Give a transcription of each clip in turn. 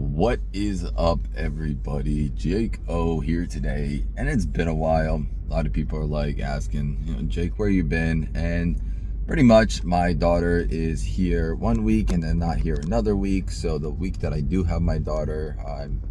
What is up, everybody? Jake O here today, and it's been a while. A lot of people are like asking, Jake, where you been? And pretty much my daughter is here one week and then not here another week. So the week that I do have my daughter, I'm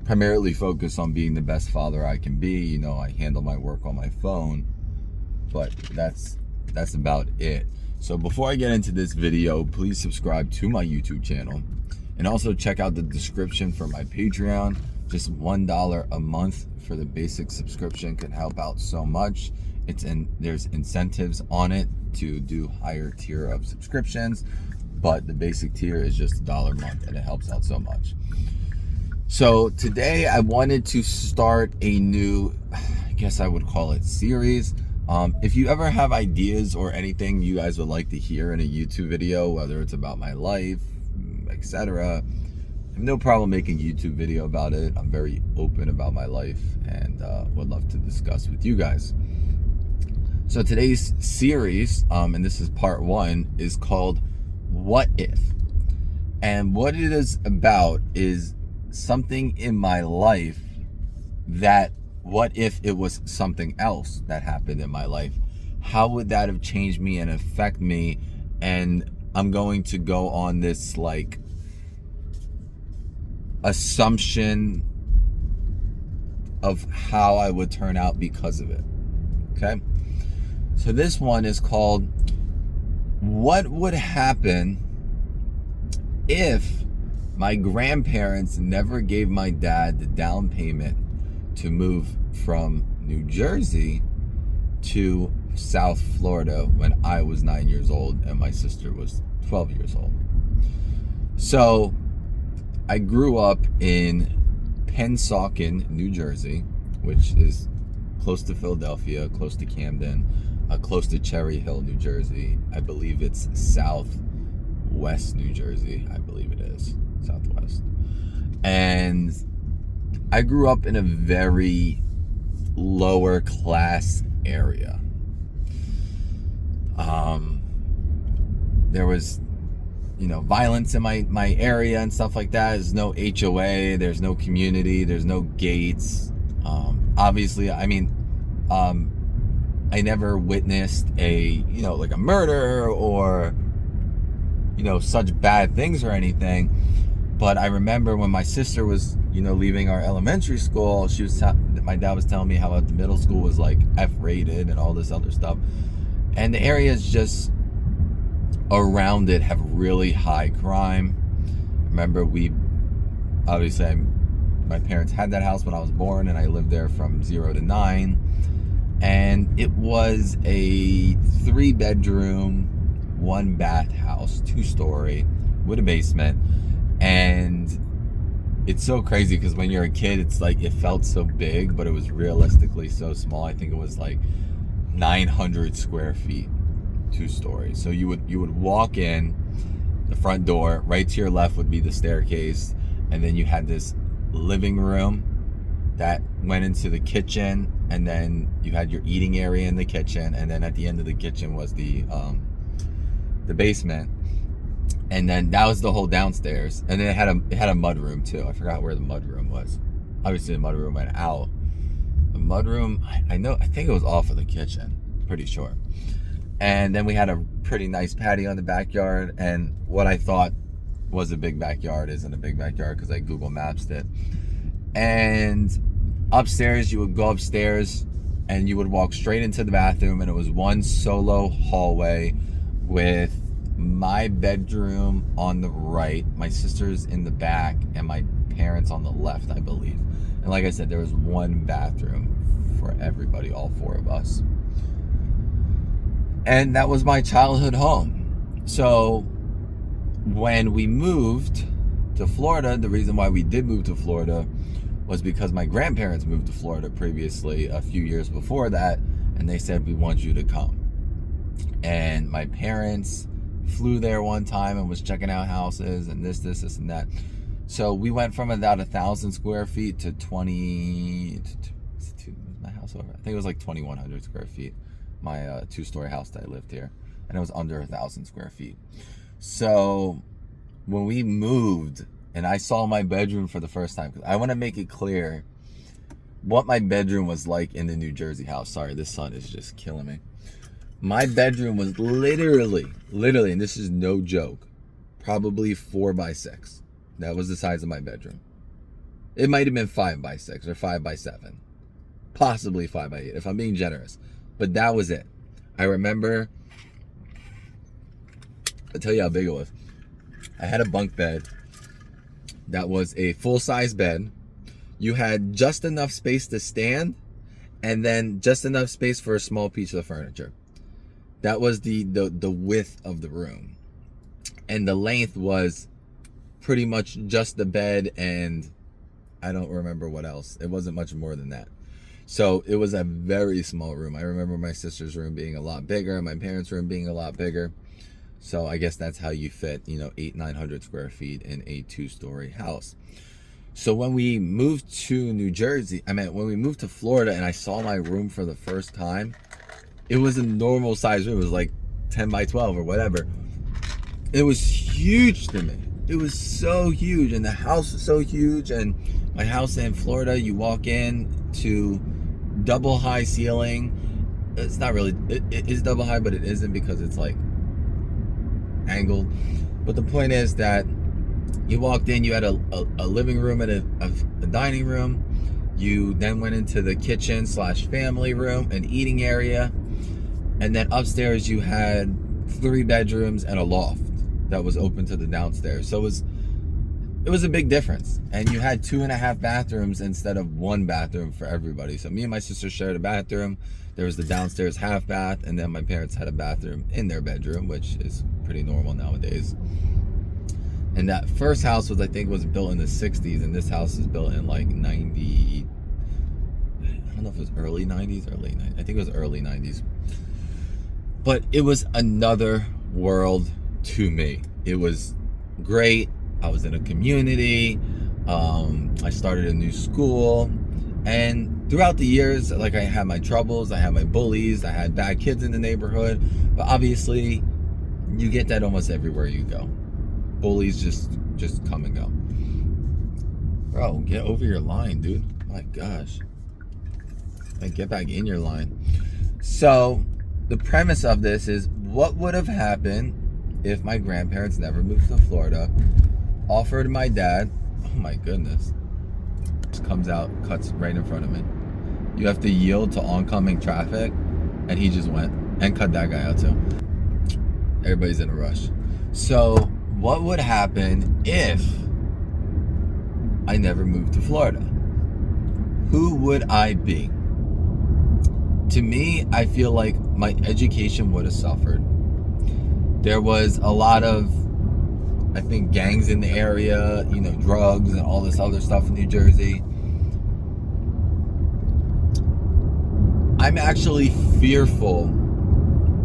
primarily focused on being the best father I can be. I handle my work on my phone, but that's about it. So before I get into this video, please subscribe to my YouTube channel. And also check out the description for my Patreon. Just $1 a month for the basic subscription can help out so much. There's incentives on it to do higher tier of subscriptions, but the basic tier is just $1 a month and it helps out so much. So today I wanted to start a new, I guess I would call it series. If you ever have ideas or anything you guys would like to hear in a YouTube video, whether it's about my life, etc., I have no problem making a YouTube video about it. I'm very open about my life and would love to discuss with you guys. So today's series, and this is part 1, is called What If? And what it is about is something in my life that, what if it was something else that happened in my life? How would that have changed me and affect me? And I'm going to go on this assumption of how I would turn out because of it. Okay? So this one is called, what would happen if my grandparents never gave my dad the down payment to move from New Jersey to South Florida when I was 9 years old and my sister was 12 years old. So I grew up in Pennsauken, New Jersey, which is close to Philadelphia, close to Camden, close to Cherry Hill, New Jersey. I believe it's southwest New Jersey. I believe it is southwest. And I grew up in a very lower class area. There was violence in my area and stuff like that. There's no HOA, there's no community, there's no gates. Obviously, I never witnessed a murder or such bad things or anything. But I remember when my sister was leaving our elementary school, my dad was telling me how the middle school was F-rated and all this other stuff, and the areas just around it have really high crime. Remember, my parents had that house when I was born, and I lived there from 0 to 9, and it was a 3-bedroom, 1-bath house, 2-story with a basement. And it's so crazy because when you're a kid, it's it felt so big, but it was realistically so small. I think it was 900 square feet, 2 stories. So you would walk in the front door, right to your left would be the staircase, and then you had this living room that went into the kitchen, and then you had your eating area in the kitchen, and then at the end of the kitchen was the basement, and then that was the whole downstairs, and then it had a mud room too. I forgot where the mud room was. Obviously the mud room went out. The mud room, I think it was off of the kitchen, pretty sure. And then we had a pretty nice patio in the backyard, and what I thought was a big backyard isn't a big backyard because I Google Mapped it. And upstairs, you would go upstairs and you would walk straight into the bathroom, and it was one solo hallway with my bedroom on the right, my sister's in the back, and my parents on the left, I believe. And like I said, there was one bathroom for everybody, all 4 of us. And that was my childhood home. So when we moved to Florida, the reason why we did move to Florida was because my grandparents moved to Florida previously, a few years before that, and they said, we want you to come. And my parents flew there one time and was checking out houses and this and that. So we went from about 1,000 square feet to my house over. I think it was 2,100 square feet. My 2-story house that I lived here, and it was under 1,000 square feet. So when we moved and I saw my bedroom for the first time. I want to make it clear what my bedroom was like in the New Jersey house. Sorry, this sun is just killing me. My bedroom was literally, and this is no joke, probably 4x6. That was the size of my bedroom. It might have been 5x6 or 5x7, possibly 5x8 if I'm being generous. But that was it. I remember, I'll tell you how big it was. I had a bunk bed that was a full-size bed. You had just enough space to stand, and then just enough space for a small piece of furniture. That was the width of the room. And the length was pretty much just the bed, and I don't remember what else. It wasn't much more than that. So it was a very small room. I remember my sister's room being a lot bigger, my parents' room being a lot bigger. So I guess that's how you fit, 800-900 square feet in a 2-story house. So when we moved to when we moved to Florida and I saw my room for the first time, it was a normal size room. It was like 10 by 12 or whatever. It was huge to me. It was so huge, and the house was so huge. And my house in Florida, you walk in to double high ceiling. It's not really, it is double high, but it isn't because it's like angled. But the point is that you walked in, you had a living room and a dining room. You then went into the kitchen / family room, an eating area. And then upstairs you had 3 bedrooms and a loft that was open to the downstairs. So it was a big difference. And you had 2.5 bathrooms instead of 1 bathroom for everybody. So me and my sister shared a bathroom. There was the downstairs half bath, and then my parents had a bathroom in their bedroom, which is pretty normal nowadays. And that first house was built in the 60s, and this house is built in like 90, I don't know if it was early 90s or late 90s. I think it was early 90s. But it was another world to me. It was great. I was in a community. I started a new school. And throughout the years, I had my troubles. I had my bullies. I had bad kids in the neighborhood. But obviously, you get that almost everywhere you go. Bullies just come and go. Bro, get over your line, dude. My gosh. Get back in your line. So, the premise of this is, what would have happened if my grandparents never moved to Florida, offered my dad, oh my goodness, just comes out, cuts right in front of me. You have to yield to oncoming traffic, and he just went and cut that guy out too. Everybody's in a rush. So, what would happen if I never moved to Florida? Who would I be? To me, I feel like my education would have suffered. There was a lot of, I think, gangs in the area, drugs and all this other stuff in New Jersey. I'm actually fearful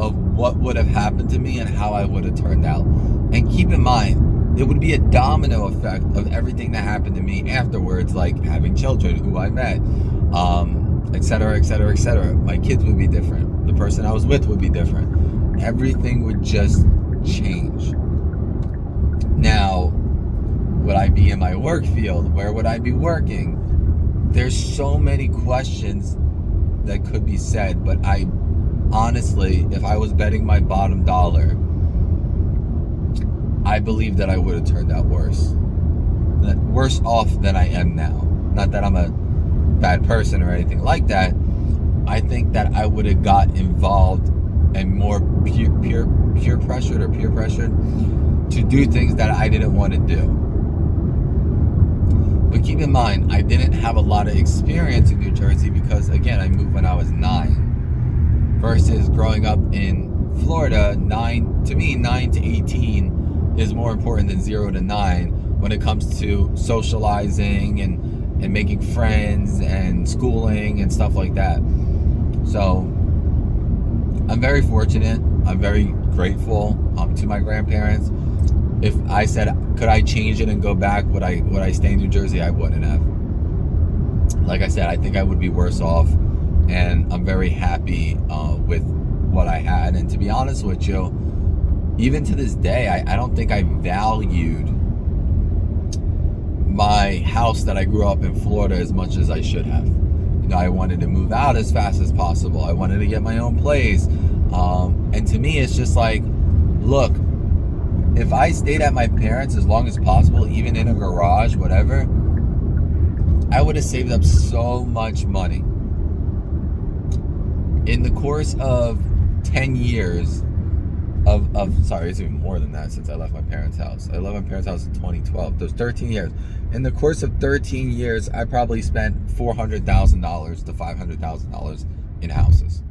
of what would have happened to me and how I would have turned out. And keep in mind, it would be a domino effect of everything that happened to me afterwards, like having children who I met, etc., etc., etc. My kids would be different. The person I was with would be different. Everything would just change. Now, would I be in my work field? Where would I be working? There's so many questions that could be said, but I honestly, if I was betting my bottom dollar, I believe that I would have turned out worse. Worse off than I am now. Not that I'm a bad person or anything like that. I think that I would have got involved and more peer pressured to do things that I didn't want to do. But keep in mind, I didn't have a lot of experience in New Jersey because, again, I moved when I was 9. Versus growing up in Florida, 9 to 18 is more important than 0 to 9 when it comes to socializing and making friends and schooling and stuff like that. So I'm very fortunate. I'm very grateful to my grandparents. If I said, could I change it and go back, would I stay in New Jersey? I wouldn't have. Like I said, I think I would be worse off, and I'm very happy with what I had. And to be honest with you, even to this day, I don't think I valued my house that I grew up in Florida as much as I should have. You know, I wanted to move out as fast as possible. I wanted to get my own place. And to me, it's just like, look, if I stayed at my parents as long as possible, even in a garage, whatever, I would have saved up so much money. In the course of 10 years sorry, it's even more than that since I left my parents' house. I left my parents' house in 2012. Those 13 years. In the course of 13 years, I probably spent $400,000 to $500,000 in houses.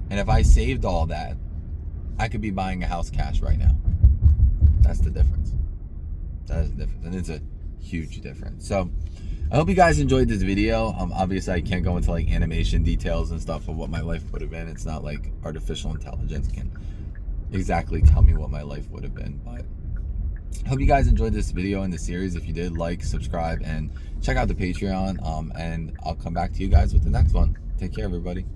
And if I saved all that, I could be buying a house cash right now. That's the difference. That is the difference. And it's a huge difference. So I hope you guys enjoyed this video. Obviously, I can't go into like animation details and stuff of what my life would have been. It's not like artificial intelligence can exactly tell me what my life would have been. But I hope you guys enjoyed this video and the series. If you did, like, subscribe, and check out the Patreon. And I'll come back to you guys with the next one. Take care, everybody.